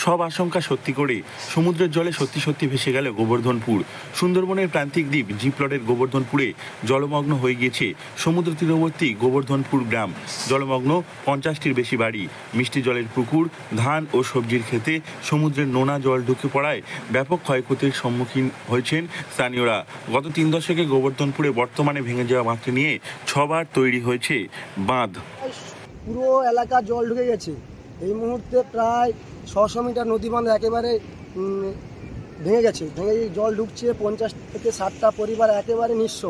সব আশঙ্কা সত্যি করে সমুদ্রের জলে সত্যি সত্যি ভেসে গেল গোবর্ধনপুর। সুন্দরবনের প্রান্তিক দ্বীপ জি প্লটের গোবর্ধনপুরে জলমগ্ন হয়ে গিয়েছে সমুদ্র তীরবর্তী গোবর্ধনপুর গ্রাম। জলমগ্ন 50টির বেশি বাড়ি, মিষ্টি জলের পুকুর, ধান ও সবজির ক্ষেতে সমুদ্রের নোনা জল ঢুকে পড়ায় ব্যাপক ক্ষয়ক্ষতির সম্মুখীন হয়েছেন স্থানীয়রা। গত 3 দশকে গোবর্ধনপুরে বর্তমানে ভেঙে যাওয়া বাঁধটি নিয়ে 6বার তৈরি হয়েছে বাঁধ। পুরো এলাকা জল ঢুকে গেছে। এই মুহূর্তে প্রায় 600 মিটার নদী বাঁধ একেবারে ভেঙে গেছে। জল ঢুকছে, 50 থেকে 60টা পরিবার একেবারে নিঃস্ব।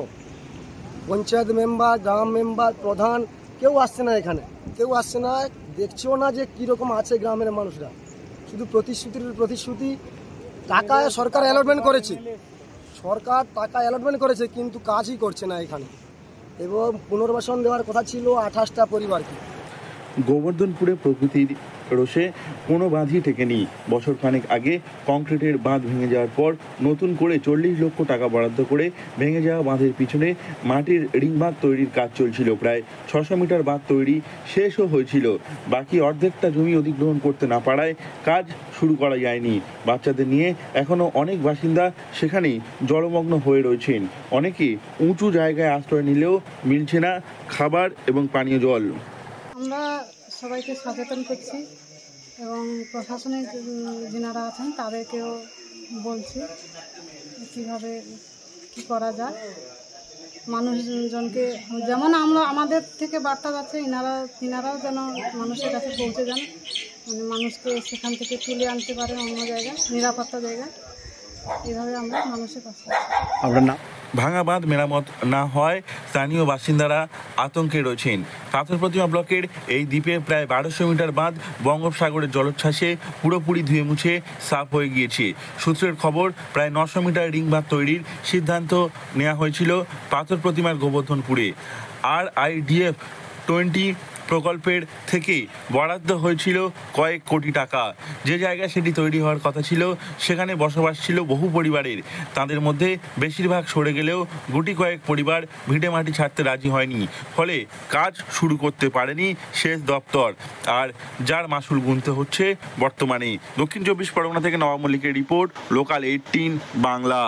পঞ্চায়েত মেম্বার, গ্রাম মেম্বার, প্রধান কেউ আসছে না, এখানে কেউ আসছে না, দেখছেও না যে কীরকম আছে গ্রামের মানুষরা। শুধু প্রতিশ্রুতি। টাকা সরকার অ্যালটমেন্ট করেছে, কিন্তু কাজই করছে না এখানে। এবং পুনর্বাসন দেওয়ার কথা ছিল 28টা পরিবারকে। গোবর্ধনপুরে প্রকৃতির রোষে কোনো বাঁধই টেকেনি। বছর খানেক আগে কংক্রিটের বাঁধ ভেঙে যাওয়ার পর নতুন করে 40 লক্ষ টাকা বরাদ্দ করে ভেঙে যাওয়া বাঁধের পিছনে মাটির রিং বাঁধ তৈরির কাজ চলছিল। প্রায় 600 মিটার বাঁধ তৈরি শেষও হয়েছিল। বাকি অর্ধেকটা জমি অধিগ্রহণ করতে না পারায় কাজ শুরু করা যায়নি। বাচ্চাদের নিয়ে এখনও অনেক বাসিন্দা সেখানেই জলমগ্ন হয়ে রয়েছেন। অনেকে উঁচু জায়গায় আশ্রয় নিলেও মিলছে না খাবার এবং পানীয় জল। আমরা সবাইকে সচেতন করছি এবং প্রশাসনিক যিনারা আছেন তাদেরকেও বলছি কীভাবে কী করা যায়। মানুষজনকে যেমন আমাদের থেকে বার্তা যাচ্ছে, তিনারাও যেন মানুষের কাছে পৌঁছে যান, মানে মানুষকে সেখান থেকে তুলে আনতে পারেন অন্য জায়গায়, নিরাপত্তা জায়গায়। এইভাবে আমরা মানুষের কাছে। ভাঙা বাঁধ মেরামত না হয় স্থানীয় বাসিন্দারা আতঙ্কে রয়েছেন। পাথর প্রতিমা ব্লকের এই দ্বীপে প্রায় 1200 মিটার বাঁধ বঙ্গোপসাগরের জলোচ্ছ্বাসে পুরোপুরি ধুয়ে মুছে সাফ হয়ে গিয়েছে। সূত্রের খবর, প্রায় 900 মিটার রিং বাঁধ তৈরির সিদ্ধান্ত নেওয়া হয়েছিল পাথর প্রতিমার গোবর্ধনপুরে। RIDF 20 প্রকল্পের থেকে বরাদ্দ হয়েছিল কয়েক কোটি টাকা। যে জায়গায় সেটি তৈরি হওয়ার কথা ছিল সেখানে বসবাস ছিল বহু পরিবারের। তাদের মধ্যে বেশিরভাগ সরে গেলেও গুটি কয়েক পরিবার ভিটে মাটি ছাড়তে রাজি হয়নি। ফলে কাজ শুরু করতে পারেনি সেচ দপ্তর, আর যার মাসুল গুনতে হচ্ছে বর্তমানে। দক্ষিণ 24 পরগনা থেকে নবাব মল্লিকের রিপোর্ট, লোকাল 18 বাংলা।